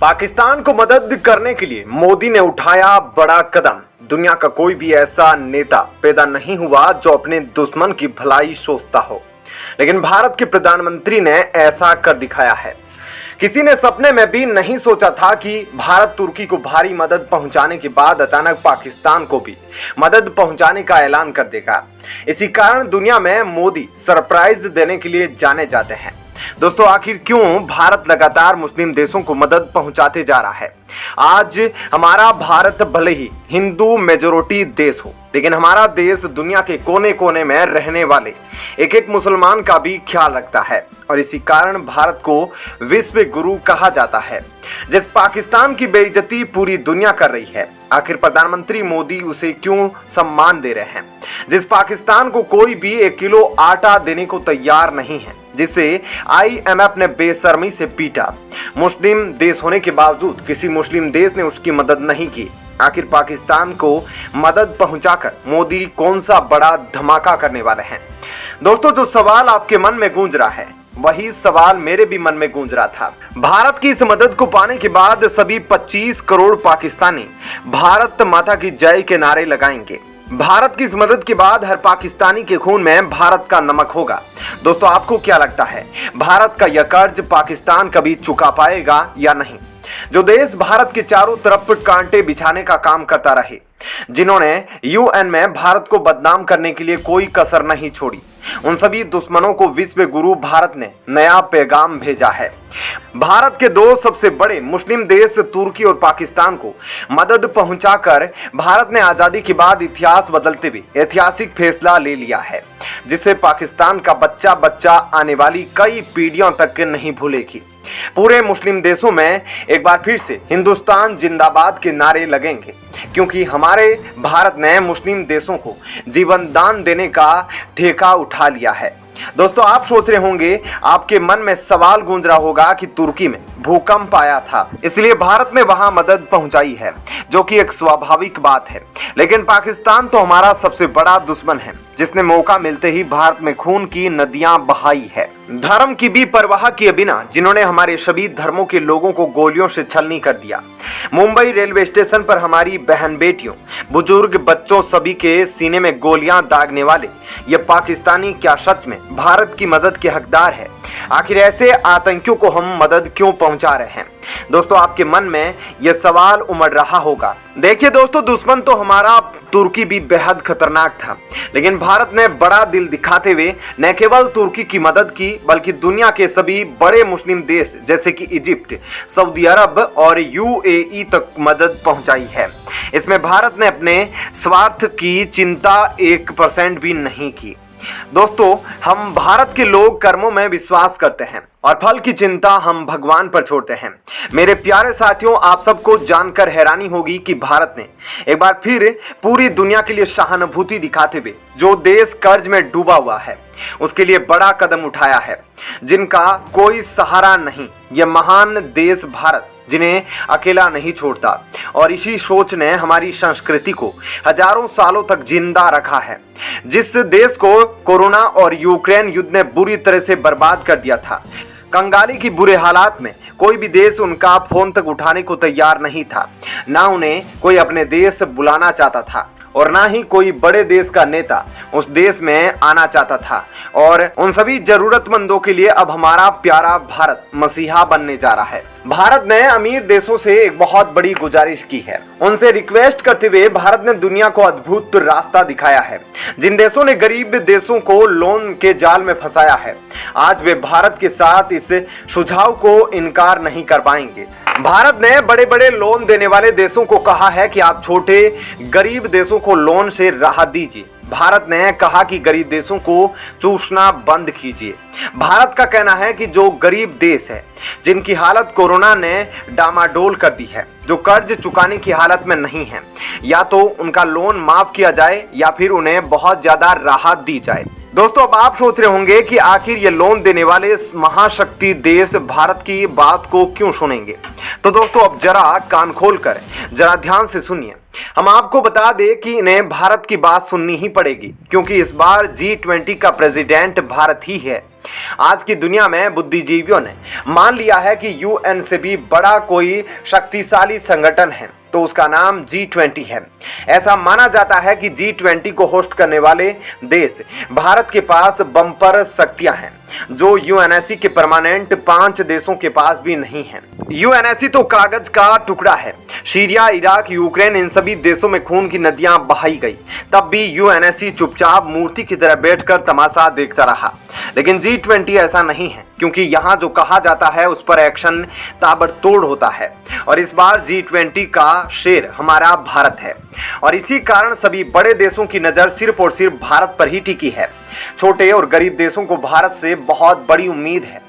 पाकिस्तान को मदद करने के लिए मोदी ने उठाया बड़ा कदम। दुनिया का कोई भी ऐसा नेता पैदा नहीं हुआ जो अपने दुश्मन की भलाई सोचता हो, लेकिन भारत के प्रधानमंत्री ने ऐसा कर दिखाया है। किसी ने सपने में भी नहीं सोचा था कि भारत तुर्की को भारी मदद पहुंचाने के बाद अचानक पाकिस्तान को भी मदद पहुंचाने का ऐलान कर देगा। इसी कारण दुनिया में मोदी सरप्राइज देने के लिए जाने जाते हैं। दोस्तों, आखिर क्यों भारत लगातार मुस्लिम देशों को मदद पहुंचाते जा रहा है? आज हमारा भारत भले ही हिंदू मेजोरिटी देश हो, लेकिन हमारा देश दुनिया के कोने कोने में रहने वाले एक एक मुसलमान का भी ख्याल रखता है और इसी कारण भारत को विश्व गुरु कहा जाता है। जिस पाकिस्तान की बेइज्जती पूरी दुनिया कर रही है, आखिर प्रधानमंत्री मोदी उसे क्यों सम्मान दे रहे हैं? जिस पाकिस्तान को कोई भी 1 किलो आटा देने को तैयार नहीं है, जिसे IMF ने बेशर्मी से पीटा, मुस्लिम देश होने के बावजूद किसी मुस्लिम देश ने उसकी मदद नहीं की। आखिर पाकिस्तान को मदद पहुंचाकर मोदी कौन सा बड़ा धमाका करने वाले हैं? दोस्तों, जो सवाल आपके मन में गूंज रहा है वही सवाल मेरे भी मन में गूंज रहा था। भारत की इस मदद को पाने के बाद सभी 25 करोड़ पाकिस्तानी भारत माता की जय के नारे लगाएंगे। भारत की इस मदद के बाद हर पाकिस्तानी के खून में भारत का नमक होगा। दोस्तों, आपको क्या लगता है, भारत का यह कर्ज पाकिस्तान कभी चुका पाएगा या नहीं? जो देश भारत के चारों तरफ कांटे बिछाने का काम करता रहे, जिन्होंने UN में भारत को बदनाम करने के लिए कोई कसर नहीं छोड़ी, उन सभी दुश्मनों को विश्व गुरु भारत ने नया पैगाम भेजा है। भारत के 2 सबसे बड़े मुस्लिम देश तुर्की और पाकिस्तान को मदद पहुंचाकर भारत ने आजादी के बाद इतिहास बदलते हुए ऐतिहासिक फैसला ले लिया है, जिसे पाकिस्तान का बच्चा बच्चा आने वाली कई पीढ़ियों तक नहीं भूलेगी। पूरे मुस्लिम देशों में एक बार फिर से हिंदुस्तान जिंदाबाद के नारे लगेंगे, क्योंकि हमारे भारत ने मुस्लिम देशों को जीवन दान देने का ठेका उठा लिया है। दोस्तों, आप सोच रहे होंगे, आपके मन में सवाल गूंज रहा होगा कि तुर्की में भूकंप आया था, इसलिए भारत ने वहां मदद पहुंचाई है, जो कि एक स्वाभाविक बात है। लेकिन पाकिस्तान तो हमारा सबसे बड़ा दुश्मन है, जिसने मौका मिलते ही भारत में खून की नदियां बहाई है। धर्म की भी परवाह किए बिना जिन्होंने हमारे सभी धर्मों के लोगों को गोलियों से छलनी कर दिया। मुंबई रेलवे स्टेशन पर हमारी बहन बेटियों, बुजुर्ग, बच्चों सभी के सीने में गोलियां दागने वाले ये पाकिस्तानी क्या सच में भारत की मदद के हकदार है? आखिर ऐसे आतंकियों को हम मदद क्यों पहुंचा रहे हैं? दोस्तों, आपके मन में यह सवाल उमड़ रहा होगा। देखिए दोस्तों, दुश्मन तो हमारा तुर्की भी बेहद खतरनाक था, लेकिन भारत ने बड़ा दिल दिखाते हुए न केवल तुर्की की मदद की, बल्कि दुनिया के सभी बड़े मुस्लिम देश जैसे कि इजिप्ट, सऊदी अरब और UAE तक मदद पहुंचाई है। इसमें भारत ने अपने स्वार्थ की चिंता 1% भी नहीं की। दोस्तों, हम भारत के लोग कर्मों में विश्वास करते हैं और फल की चिंता हम भगवान पर छोड़ते हैं। मेरे प्यारे साथियों, आप सबको जानकर हैरानी होगी कि भारत ने एक बार फिर पूरी दुनिया के लिए सहानुभूति दिखाते हुए जो देश कर्ज में डूबा हुआ है, उसके लिए बड़ा कदम उठाया है, जिनका कोई सहारा नहीं। यह महान देश भारत जिन्हें अकेला नहीं छोड़ता, और इसी सोच ने हमारी संस्कृति को हजारों सालों तक जिंदा रखा है। जिस देश को कोरोना और यूक्रेन युद्ध ने बुरी तरह से बर्बाद कर दिया था, कंगाली की बुरे हालात में कोई भी देश उनका फोन तक उठाने को तैयार नहीं था। ना उन्हें कोई अपने देश बुलाना चाहता था और ना ही कोई बड़े देश का नेता उस देश में आना चाहता था। और उन सभी जरूरतमंदों के लिए अब हमारा प्यारा भारत मसीहा बनने जा रहा है। भारत ने अमीर देशों से एक बहुत बड़ी गुजारिश की है। उनसे रिक्वेस्ट करते हुए भारत ने दुनिया को अद्भुत रास्ता दिखाया है। जिन देशों ने गरीब देशों को लोन के जाल में फंसाया है, आज वे भारत के साथ इस सुझाव को इनकार नहीं कर पाएंगे। भारत ने बड़े बड़े लोन देने वाले देशों को कहा है कि आप छोटे गरीब देशों को लोन से राहत दीजिए। भारत ने कहा कि गरीब देशों को चूसना बंद कीजिए। भारत का कहना है कि जो गरीब देश है, जिनकी हालत कोरोना ने डामाडोल कर दी है, जो कर्ज चुकाने की हालत में नहीं है, या तो उनका लोन माफ किया जाए या फिर उन्हें बहुत ज्यादा राहत दी जाए। दोस्तों, अब आप सोच रहे होंगे कि आखिर ये लोन देने वाले महाशक्ति देश भारत की बात को क्यों सुनेंगे? तो दोस्तों अब जरा कान खोलकर जरा ध्यान से सुनिए। हम आपको बता दें कि इन्हें भारत की बात सुननी ही पड़ेगी, क्योंकि इस बार G20 का प्रेसिडेंट भारत ही है। आज की दुनिया में बुद्धिजीवियों ने मान लिया है कि UN से भी बड़ा कोई शक्तिशाली संगठन है तो उसका नाम G20 है। ऐसा माना जाता है कि G20 को होस्ट करने वाले देश भारत के पास बम्पर शक्तियां हैं जो यूएनएससी के परमानेंट 5 देशों के पास भी नहीं है। यूएनएससी तो कागज का टुकड़ा है। सीरिया, इराक, यूक्रेन, इन सभी देशों में खून की नदियां बहाई गई, तब भी यूएनएससी चुपचाप मूर्ति की तरह बैठकर तमाशा देखता रहा। लेकिन G20 ऐसा नहीं है, क्योंकि यहाँ जो कहा जाता है उस पर एक्शन ताबड़तोड़ होता है। और इस बार G20 का शेर हमारा भारत है और इसी कारण सभी बड़े देशों की नज़र सिर्फ और सिर्फ भारत पर ही टिकी है। छोटे और गरीब देशों को भारत से बहुत बड़ी उम्मीद है।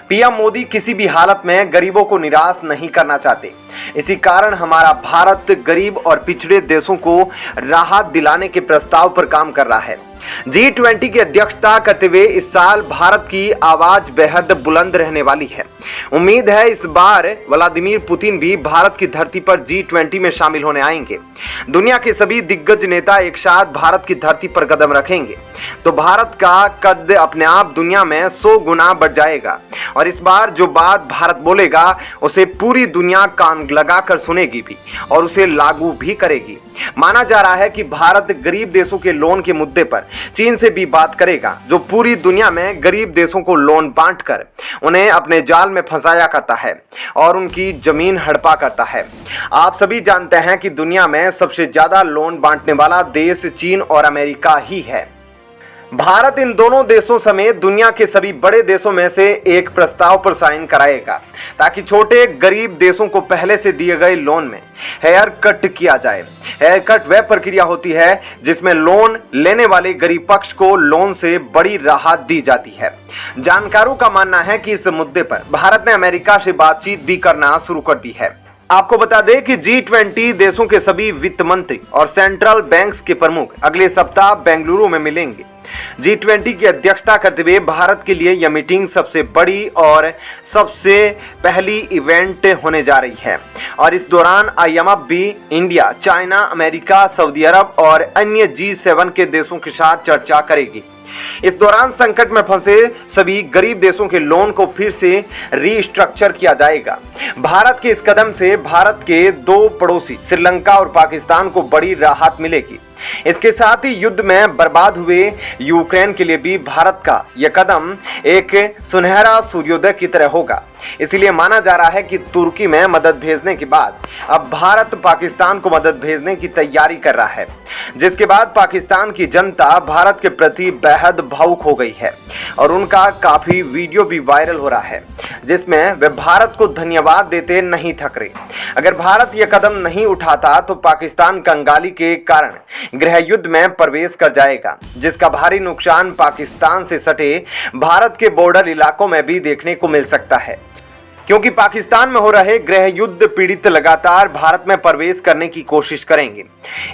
पीएम मोदी किसी भी हालत में गरीबों को निराश नहीं करना चाहते। इसी कारण हमारा भारत गरीब और पिछड़े देशों को राहत दिलाने के प्रस्ताव पर काम कर रहा है। G20 की अध्यक्षता करते हुए इस साल भारत की आवाज बेहद बुलंद रहने वाली है। उम्मीद है इस बार व्लादिमीर पुतिन भी भारत की धरती पर G20 में शामिल होने आएंगे। दुनिया के सभी दिग्गज नेता एक साथ भारत की धरती पर कदम रखेंगे तो भारत का कद अपने आप दुनिया में 100 गुना बढ़ जाएगा। और इस बार जो बात भारत बोलेगा उसे पूरी दुनिया कान लगाकर सुनेगी भी और उसे लागू भी करेगी। माना जा रहा है कि भारत गरीब देशों के लोन के मुद्दे पर चीन से भी बात करेगा, जो पूरी दुनिया में गरीब देशों को लोन बांटकर उन्हें अपने जाल में फंसाया करता है और उनकी जमीन हड़पा करता है। आप सभी जानते हैं कि दुनिया में सबसे ज्यादा लोन बांटने वाला देश चीन और अमेरिका ही है। भारत इन दोनों देशों समेत दुनिया के सभी बड़े देशों में से एक प्रस्ताव पर साइन कराएगा ताकि छोटे गरीब देशों को पहले से दिए गए लोन में हेयर कट किया जाए। हेयर कट वह प्रक्रिया होती है जिसमें लोन लेने वाले गरीब पक्ष को लोन से बड़ी राहत दी जाती है। जानकारों का मानना है कि इस मुद्दे पर भारत ने अमेरिका से बातचीत भी करना शुरू कर दी है। आपको बता दें कि G20 देशों के सभी वित्त मंत्री और सेंट्रल बैंक्स के प्रमुख अगले सप्ताह बेंगलुरु में मिलेंगे। G20 की अध्यक्षता करते हुए भारत के लिए यह मीटिंग सबसे बड़ी और सबसे पहली इवेंट होने जा रही है और इस दौरान IMF भी इंडिया, चाइना, अमेरिका, सऊदी अरब और अन्य G7 के देशों के साथ चर्चा करेगी। इस दौरान संकट में फंसे सभी गरीब देशों के लोन को फिर से रीस्ट्रक्चर किया जाएगा। भारत के इस कदम से भारत के दो पड़ोसी श्रीलंका और पाकिस्तान को बड़ी राहत मिलेगी। इसके साथ ही युद्ध में बर्बाद हुए यूक्रेन के लिए भी भारत का यह कदम एक सुनहरा सूर्योदय की तरह होगा। इसलिए माना जा रहा है कि तुर्की में मदद भेजने के बाद अब भारत पाकिस्तान को मदद भेजने की तैयारी कर रहा है, जिसके बाद पाकिस्तान की जनता भारत के प्रति बेहद भावुक हो गई है और उनका काफी वीडियो भी वायरल हो रहा है जिसमें वे भारत को धन्यवाद देते नहीं थक रहे। अगर भारत यह कदम नहीं उठाता तो पाकिस्तान कंगाली के कारण गृह युद्ध में प्रवेश कर जाएगा, जिसका भारी नुकसान पाकिस्तान से सटे भारत के बॉर्डर इलाकों में भी देखने को मिल सकता है, क्योंकि पाकिस्तान में हो रहे गृह युद्ध पीड़ित लगातार भारत में प्रवेश करने की कोशिश करेंगे।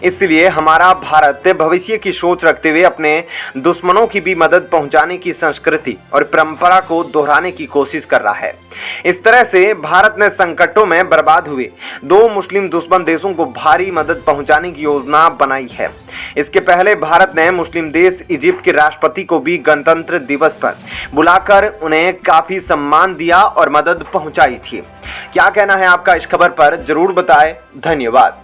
इसलिए हमारा भारत भविष्य की सोच रखते हुए अपने दुश्मनों की भी मदद पहुंचाने की संस्कृति और परंपरा को दोहराने की कोशिश कर रहा है। इस तरह से भारत ने संकटों में बर्बाद हुए दो मुस्लिम दुश्मन देशों को भारी मदद पहुंचाने की योजना बनाई है। इसके पहले भारत ने मुस्लिम देश इजिप्ट के राष्ट्रपति को भी गणतंत्र दिवस पर बुलाकर उन्हें काफी सम्मान दिया और मदद पहुंचाई थी। क्या कहना है आपका इस खबर पर जरूर बताएं। धन्यवाद।